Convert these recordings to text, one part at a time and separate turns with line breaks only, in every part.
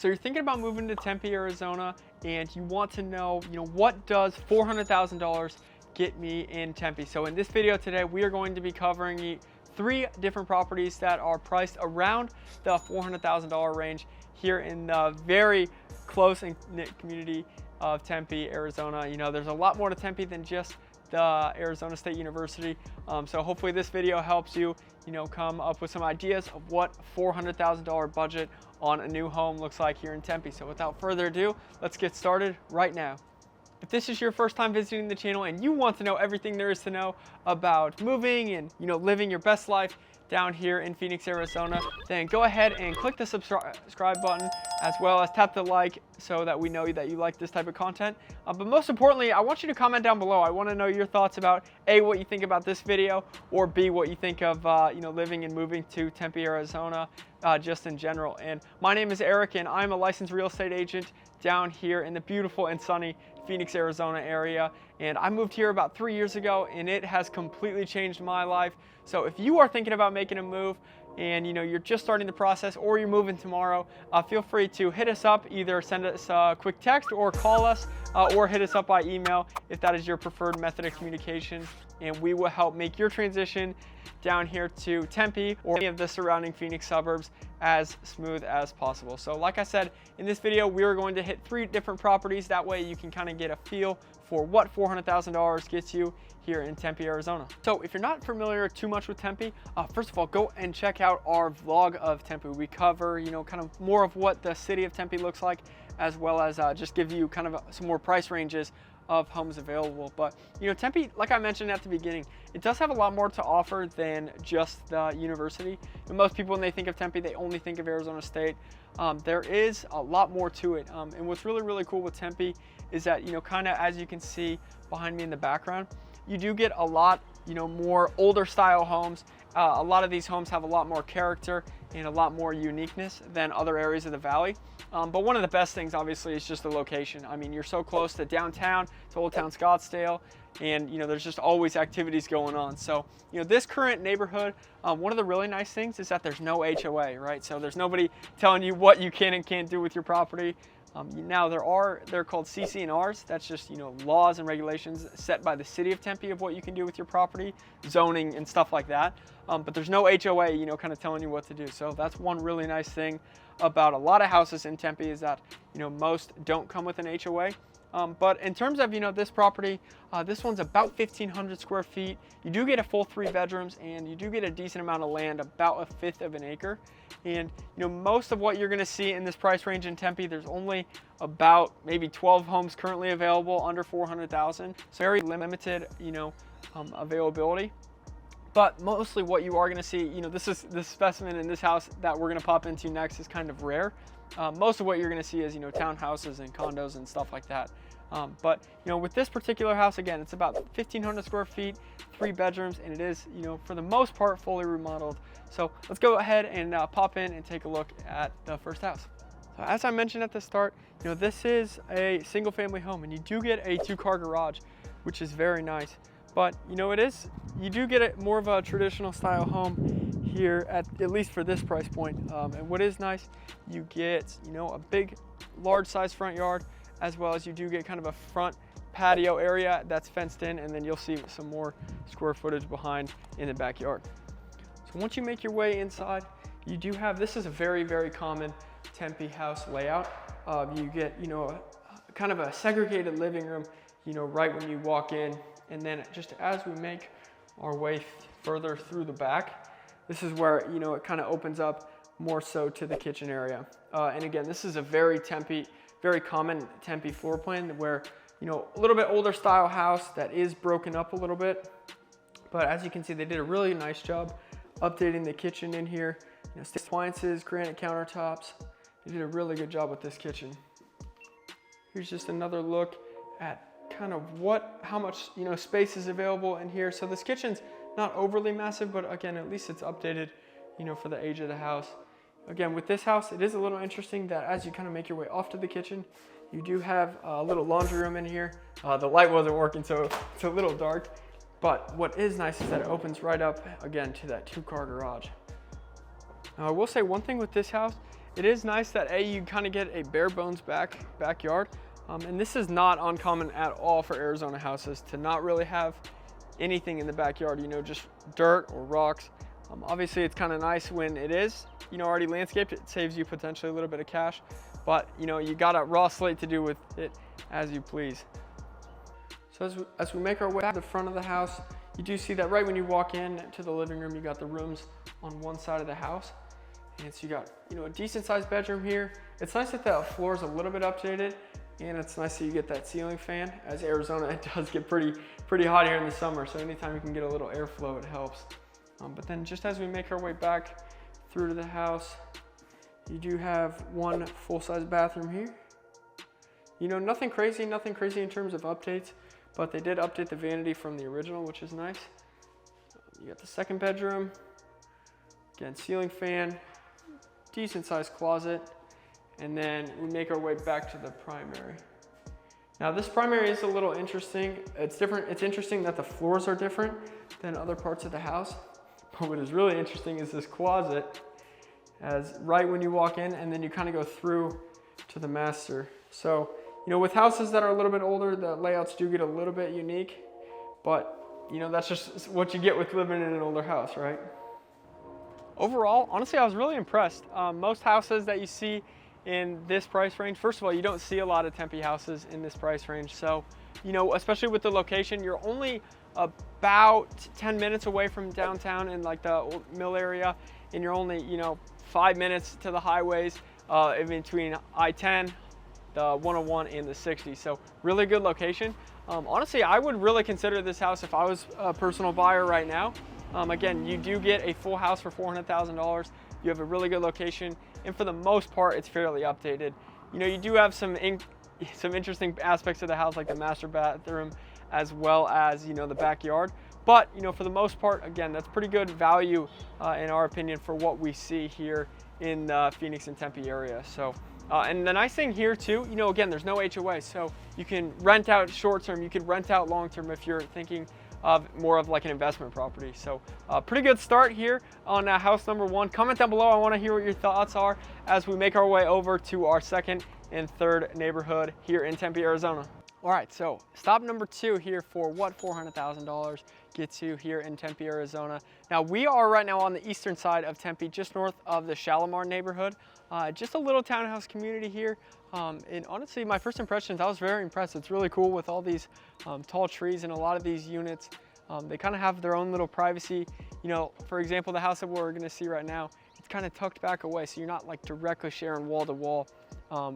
So you're thinking about moving to Tempe, Arizona, and you want to know, what does $400,000 get me in Tempe? So in this video today, we are going to be covering 3 different properties that are priced around the $400,000 range here in the very close and knit community of Tempe, Arizona. There's a lot more to Tempe than just the Arizona State University. So hopefully this video helps you, come up with some ideas of what $400,000 budget on a new home looks like here in Tempe. So without further ado, let's get started right now. If this is your first time visiting the channel and you want to know everything there is to know about moving and living your best life down here in Phoenix, Arizona, then go ahead and click the subscribe button as well as tap the like so that we know that you like this type of content. But most importantly, I want you to comment down below. I want to know your thoughts about A, what you think about this video, or B, what you think of living and moving to Tempe, Arizona, just in general. And my name is Eric, and I'm a licensed real estate agent down here in the beautiful and sunny Phoenix, Arizona area. And I moved here about 3 years ago, and it has completely changed my life. So if you are thinking about making a move and you're just starting the process, or you're moving tomorrow, feel free to hit us up. Either send us a quick text or call us, or hit us up by email if that is your preferred method of communication, and we will help make your transition down here to Tempe or any of the surrounding Phoenix suburbs as smooth as possible. So like I said, in this video, we are going to hit 3 different properties. That way you can kind of get a feel for what $400,000 gets you here in Tempe, Arizona. So if you're not familiar too much with Tempe, first of all, go and check out our vlog of Tempe. We cover, kind of more of what the city of Tempe looks like, as well as just give you kind of some more price ranges of homes available. But Tempe, like I mentioned at the beginning, it does have a lot more to offer than just the university. And most people, when they think of Tempe, they only think of Arizona State. There is a lot more to it. And what's really cool with Tempe is that, kind of as you can see behind me in the background, you do get a lot, more older style homes. A lot of these homes have a lot more character and a lot more uniqueness than other areas of the valley. But one of the best things, obviously, is just the location. I mean, you're so close to downtown, to Old Town Scottsdale, and there's just always activities going on. So this current neighborhood, one of the really nice things is that there's no HOA, right? So there's nobody telling you what you can and can't do with your property. Now they're called CC&Rs. That's just laws and regulations set by the city of Tempe of what you can do with your property, zoning and stuff like that. But there's no HOA, kind of telling you what to do. So that's one really nice thing about a lot of houses in Tempe, is that most don't come with an HOA. But in terms of this property, this one's about 1,500 square feet. You do get a full 3 bedrooms, and you do get a decent amount of land, about 1/5 of an acre. And most of what you're going to see in this price range in Tempe, there's only about maybe 12 homes currently available under 400,000. So very limited availability. But mostly what you are going to see, this specimen in this house that we're going to pop into next is kind of rare. Most of what you're going to see is townhouses and condos and stuff like that. But with this particular house, again, it's about 1,500 square feet, 3 bedrooms, and it is for the most part fully remodeled. So let's go ahead and pop in and take a look at the first house. So as I mentioned at the start, this is a single family home, and you do get a 2-car garage, which is very nice. But you do get more of a traditional style home here, at least for this price point. And what is nice, you get a big, large size front yard, as well as you do get kind of a front patio area that's fenced in, and then you'll see some more square footage behind in the backyard. So once you make your way inside, you do have, this is a very common Tempe house layout. You get kind of a segregated living room right when you walk in. And then just as we make our way further through the back, this is where, it kind of opens up more so to the kitchen area. And again, this is a very common Tempe floor plan where, a little bit older style house that is broken up a little bit. But as you can see, they did a really nice job updating the kitchen in here. Appliances, granite countertops. They did a really good job with this kitchen. Here's just another look at kind of how much space is available in here. So this kitchen's not overly massive, but again, at least it's updated for the age of the house. Again, with this house, it is a little interesting that as you kind of make your way off to the kitchen, you do have a little laundry room in here. The light wasn't working, so it's a little dark, but what is nice is that it opens right up again to that 2-car garage. Now I will say one thing with this house it is nice that you kind of get a bare bones backyard. And this is not uncommon at all for Arizona houses to not really have anything in the backyard, just dirt or rocks. Obviously it's kind of nice when it is, already landscaped. It saves you potentially a little bit of cash, but you got a raw slate to do with it as you please. So as we make our way to the front of the house, you do see that right when you walk in to the living room, you got the rooms on one side of the house. And so you got, a decent sized bedroom here. It's nice that the floor is a little bit updated, and it's nice that you get that ceiling fan. As Arizona, it does get pretty hot here in the summer, so anytime you can get a little airflow, it helps. But then just as we make our way back through to the house, you do have one full-size bathroom here. Nothing crazy in terms of updates, but they did update the vanity from the original, which is nice. You got the second bedroom, again, ceiling fan, decent sized closet, and then we make our way back to the primary. Now this primary is a little interesting. It's different. It's interesting that the floors are different than other parts of the house. But what is really interesting is this closet, as right when you walk in, and then you kind of go through to the master. So, with houses that are a little bit older, the layouts do get a little bit unique, but that's just what you get with living in an older house, right? Overall, honestly, I was really impressed. Most houses that you see in this price range, first of all, you don't see a lot of Tempe houses in this price range. So, especially with the location, you're only about 10 minutes away from downtown in like the old mill area, and you're only, 5 minutes to the highways in between I-10, the 101, and the 60. So really good location. Honestly, I would really consider this house if I was a personal buyer right now. Again, you do get a full house for $400,000. You have a really good location, and for the most part, it's fairly updated. You do have some interesting aspects of the house, like the master bathroom, as well as the backyard. But for the most part, again, that's pretty good value in our opinion for what we see here in the Phoenix and Tempe area. So, and the nice thing here too, again, there's no HOA, so you can rent out short term, you can rent out long term if you're thinking of more of like an investment property. So pretty good start here on house number one. Comment down below. I want to hear what your thoughts are as we make our way over to our second and third neighborhood here in Tempe, Arizona. All right, so stop number two here for what $400,000 gets you here in Tempe, Arizona. Now we are right now on the eastern side of Tempe, just north of the Shalimar neighborhood. Just a little townhouse community here. And honestly, my first impressions, I was very impressed. It's really cool with all these tall trees, and a lot of these units, they kind of have their own little privacy. For example, the house that we're gonna see right now, it's kind of tucked back away, so you're not like directly sharing wall to wall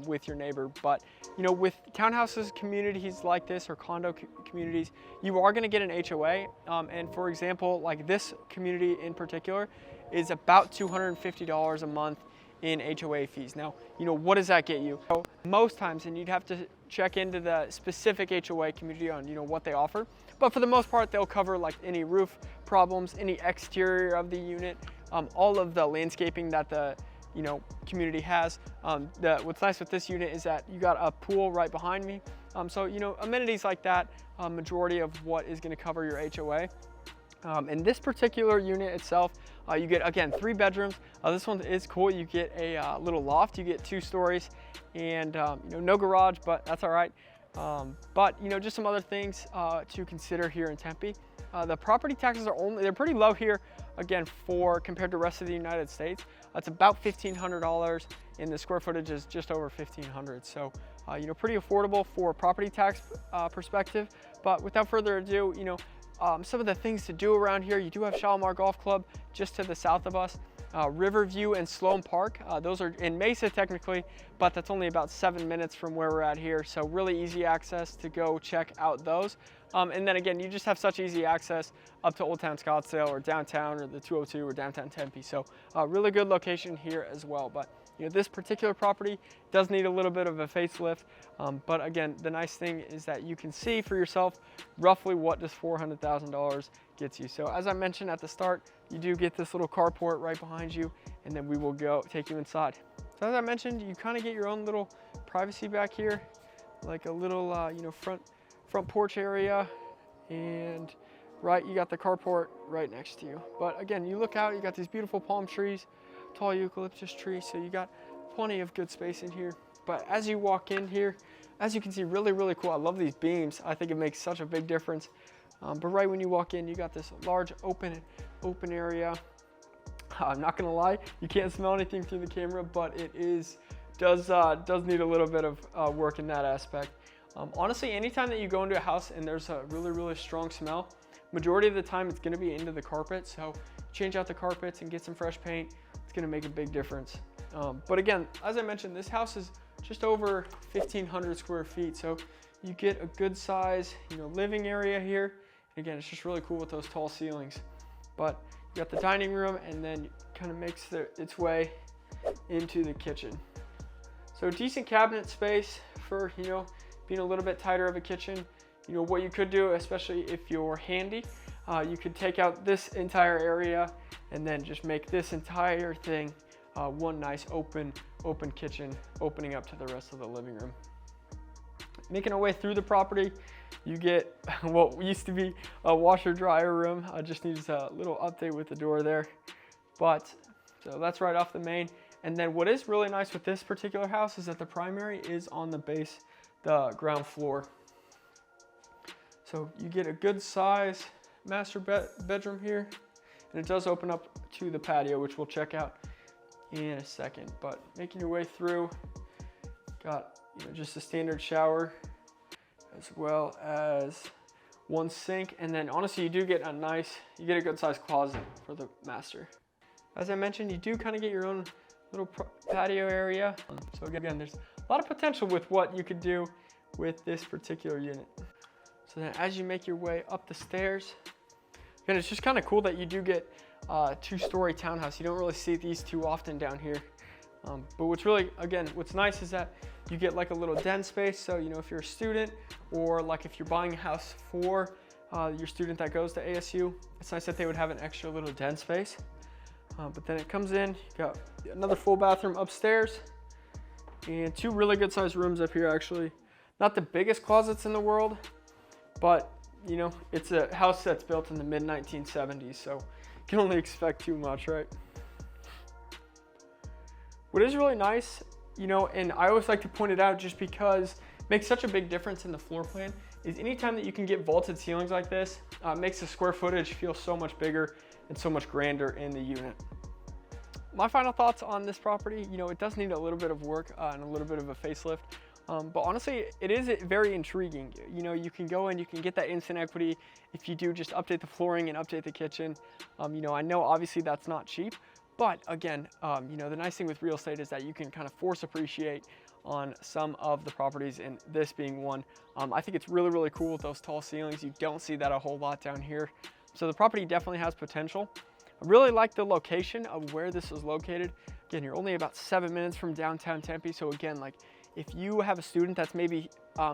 with your neighbor. But with townhouses, communities like this, or condo communities, you are going to get an HOA. And for example, like this community in particular is about $250 a month in HOA fees. Now, what does that get you? So most times, and you'd have to check into the specific HOA community on what they offer, but for the most part, they'll cover like any roof problems, any exterior of the unit, all of the landscaping that the community has. What's nice with this unit is that you got a pool right behind me. So amenities like that, majority of what is going to cover your HOA. In this particular unit itself, you get, again, 3 bedrooms. This one is cool. You get a little loft. You get 2 stories, and no garage, but that's all right. But just some other things to consider here in Tempe. The property taxes they're pretty low here, again, compared to the rest of the United States. It's about $1,500, and the square footage is just over 1,500. So, pretty affordable for a property tax perspective. But without further ado, some of the things to do around here, you do have Shalimar Golf Club just to the south of us. Riverview and Sloan Park, those are in Mesa technically, but that's only about 7 minutes from where we're at here. So really easy access to go check out those. And then again, you just have such easy access up to Old Town Scottsdale or downtown or the 202 or downtown Tempe. So really good location here as well. But this particular property does need a little bit of a facelift. But again, the nice thing is that you can see for yourself roughly what does $400,000 gets you. So as I mentioned at the start, you do get this little carport right behind you, and then we will go take you inside. So as I mentioned, you kind of get your own little privacy back here, like a little front porch area, and you got the carport right next to you. But again, you look out, you got these beautiful palm trees, tall eucalyptus trees, so you got plenty of good space in here. But as you walk in here, as you can see, really, really cool. I love these beams. I think it makes such a big difference. But right when you walk in, you got this large open area. I'm not gonna lie, you can't smell anything through the camera, but it does need a little bit of work in that aspect. Honestly, anytime that you go into a house and there's a really, really strong smell, majority of the time it's gonna be into the carpet. So change out the carpets and get some fresh paint. It's gonna make a big difference. But again, as I mentioned, this house is just over 1,500 square feet. So you get a good size, living area here. And again, it's just really cool with those tall ceilings. But you got the dining room, and then it kind of makes its way into the kitchen. So decent cabinet space for, being a little bit tighter of a kitchen. What you could do, especially if you're handy, you could take out this entire area and then just make this entire thing one nice open kitchen, opening up to the rest of the living room. Making our way through the property, you get what used to be a washer dryer room. Just needs a little update with the door there. But so that's right off the main. And then what is really nice with this particular house is that the primary is on the base, the ground floor. So you get a good size master bedroom here, and it does open up to the patio, which we'll check out in a second. But making your way through, got just a standard shower, as well as one sink, and then honestly you get a good sized closet for the master. As I mentioned, you do kind of get your own little patio area. So again, there's a lot of potential with what you could do with this particular unit. So then as you make your way up the stairs, again, it's just kind of cool that you do get a 2-story townhouse. You don't really see these too often down here. But what's nice is that you get like a little den space. So, if you're a student, or like if you're buying a house for your student that goes to ASU, it's nice that they would have an extra little den space. But then it comes in, you got another full bathroom upstairs, and 2 really good sized rooms up here actually. Not the biggest closets in the world, but it's a house that's built in the mid 1970s, so you can only expect too much, right? What is really nice, and I always like to point it out just because it makes such a big difference in the floor plan, is anytime that you can get vaulted ceilings like this, makes the square footage feel so much bigger and so much grander in the unit. My final thoughts on this property, it does need a little bit of work and a little bit of a facelift. But honestly, it is very intriguing. You can go in, you can get that instant equity if you do just update the flooring and update the kitchen. I know obviously that's not cheap, but again, the nice thing with real estate is that you can kind of force appreciate on some of the properties, and this being one. I think it's really, really cool with those tall ceilings. You don't see that a whole lot down here. So the property definitely has potential. I really like the location of where this is located. Again, you're only about 7 minutes from downtown Tempe. So again, like if you have a student that's maybe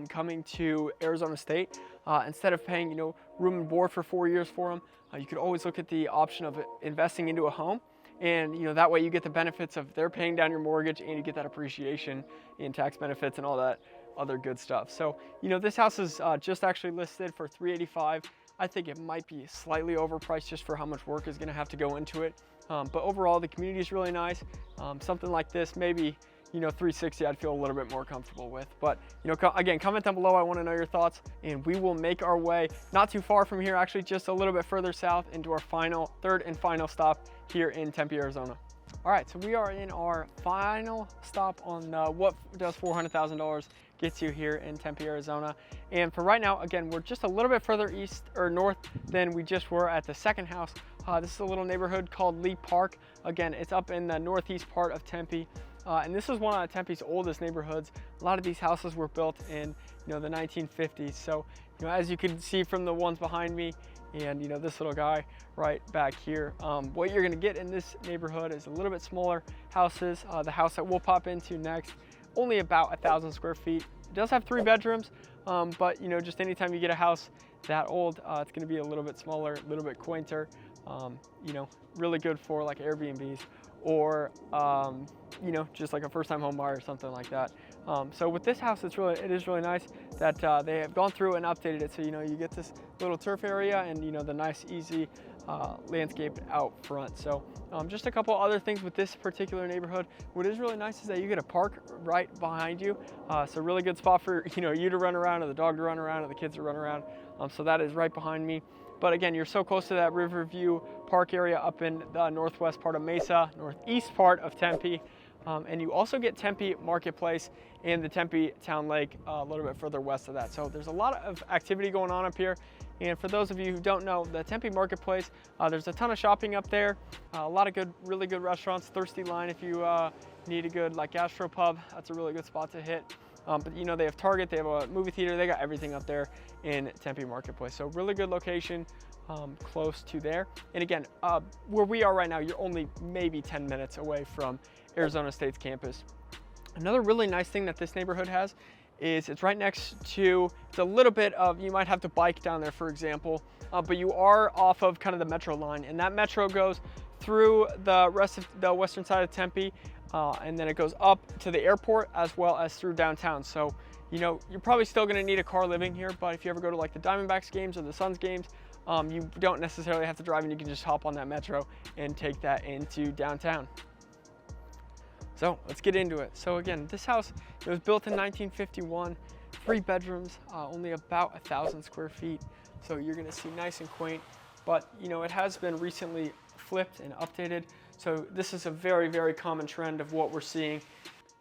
coming to Arizona State, instead of paying, room and board for 4 years for them, you could always look at the option of investing into a home. And that way you get the benefits of they're paying down your mortgage, and you get that appreciation in tax benefits and all that other good stuff. So, this house is just actually listed for $385,000. I think it might be slightly overpriced just for how much work is going to have to go into it. But overall, the community is really nice. Something like this, maybe, $360,000, I'd feel a little bit more comfortable with. But, again, comment down below. I want to know your thoughts, and we will make our way not too far from here, actually just a little bit further south into our third and final stop here in Tempe, Arizona. All right, so we are in our final stop on what does $400,000 gets you here in Tempe, Arizona. And for right now, again, we're just a little bit further east or north than we just were at the second house. This is a little neighborhood called Lee Park. Again, it's up in the northeast part of Tempe. And this is one of Tempe's oldest neighborhoods. A lot of these houses were built in, the 1950s. So, as you can see from the ones behind me, and this little guy right back here, what you're gonna get in this neighborhood is a little bit smaller houses. The house that we'll pop into next, only about 1,000 square feet. It does have 3 bedrooms, but just anytime you get a house that old, it's gonna be a little bit smaller, a little bit quainter. Really good for like Airbnbs or just like a first-time home buyer or something like that. So with this house, it is really nice that they have gone through and updated it. So you get this little turf area and the nice easy landscaped out front. So just a couple other things with this particular neighborhood. What is really nice is that you get a park right behind you. So really good spot for you to run around, or the dog to run around, or the kids to run around. So that is right behind me. But again, you're so close to that Riverview Park area up in the northwest part of Mesa, northeast part of Tempe. And you also get Tempe Marketplace and the Tempe Town Lake a little bit further west of that. So there's a lot of activity going on up here. And for those of you who don't know, the Tempe Marketplace, there's a ton of shopping up there. A lot of really good restaurants. Thirsty Line, if you need a good gastropub, that's a really good spot to hit. But they have Target, they have a movie theater, they got everything up there in Tempe Marketplace. So really good location, close to there. And again, where we are right now, you're only maybe 10 minutes away from Arizona State's campus. Another really nice thing that this neighborhood has is it's right next to, it's a little bit of, you might have to bike down there, for example, but you are off of kind of the metro line, and that metro goes through the rest of the western side of Tempe, and then it goes up to the airport as well as through downtown. So, you're probably still gonna need a car living here, but if you ever go to the Diamondbacks games or the Suns games, you don't necessarily have to drive, and you can just hop on that metro and take that into downtown. So let's get into it. So again, this house, it was built in 1951, 3 bedrooms, only about 1,000 square feet. So you're gonna see nice and quaint, but it has been recently flipped and updated. So this is a very, very common trend of what we're seeing.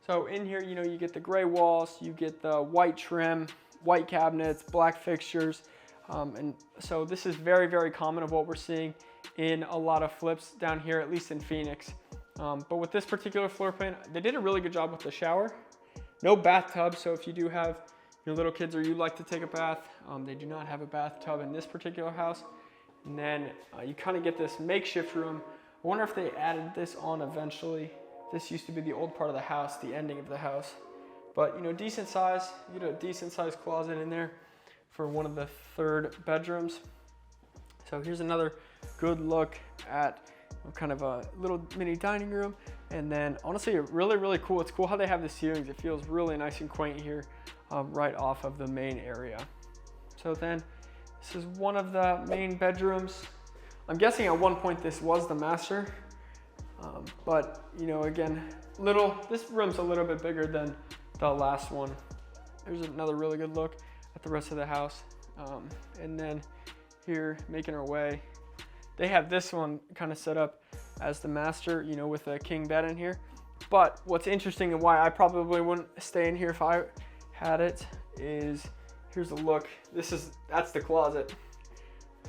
So in here, you get the gray walls, you get the white trim, white cabinets, black fixtures. And so this is very, very common of what we're seeing in a lot of flips down here, at least in Phoenix. But with this particular floor plan, they did a really good job with the shower. No bathtub, so if you do have your little kids or you like to take a bath, they do not have a bathtub in this particular house. And then you kind of get this makeshift room. I wonder if they added this on eventually. This used to be the old part of the house, the ending of the house. But decent size, you get a decent sized closet in there for one of the 3rd bedrooms. So here's another good look at kind of a little mini dining room. And then honestly, really, really cool. It's cool how they have the ceilings. It feels really nice and quaint here, right off of the main area. So then this is one of the main bedrooms. I'm guessing at one point this was the master, but again, this room's a little bit bigger than the last one. There's another really good look at the rest of the house. And then here, making our way, they have this one kind of set up as the master, with a king bed in here. But what's interesting and why I probably wouldn't stay in here if I had it is, here's a look. That's the closet.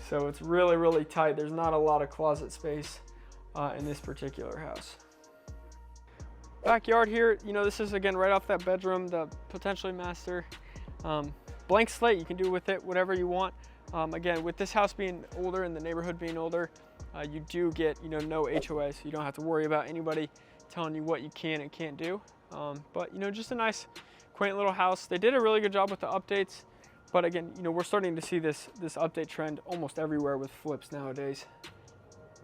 So it's really, really tight. There's not a lot of closet space in this particular house. Backyard here, this is again right off that bedroom, the potentially master. Blank slate, you can do with it whatever you want. Again, with this house being older and the neighborhood being older, you do get no HOA, so you don't have to worry about anybody telling you what you can and can't do. But just a nice, quaint little house. They did a really good job with the updates, but again, we're starting to see this update trend almost everywhere with flips nowadays.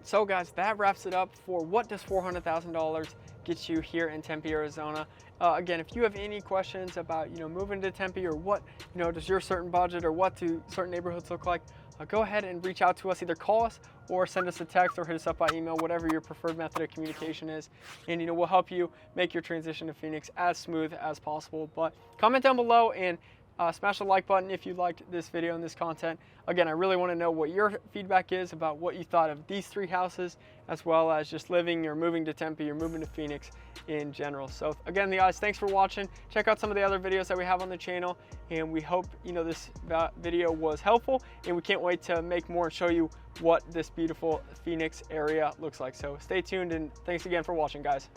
So guys, that wraps it up for what does $400,000 get you here in Tempe, Arizona. Again, if you have any questions about moving to Tempe, or what does your certain budget or what do certain neighborhoods look like, go ahead and reach out to us. Either call us or send us a text or hit us up by email, whatever your preferred method of communication is, and we'll help you make your transition to Phoenix as smooth as possible. But comment down below and smash the like button if you liked this video and this content. Again, I really want to know what your feedback is about what you thought of these 3 houses, as well as just living or moving to Tempe or moving to Phoenix in general. So again, guys, thanks for watching. Check out some of the other videos that we have on the channel, and we hope this video was helpful, and we can't wait to make more and show you what this beautiful Phoenix area looks like. So stay tuned, and thanks again for watching, guys.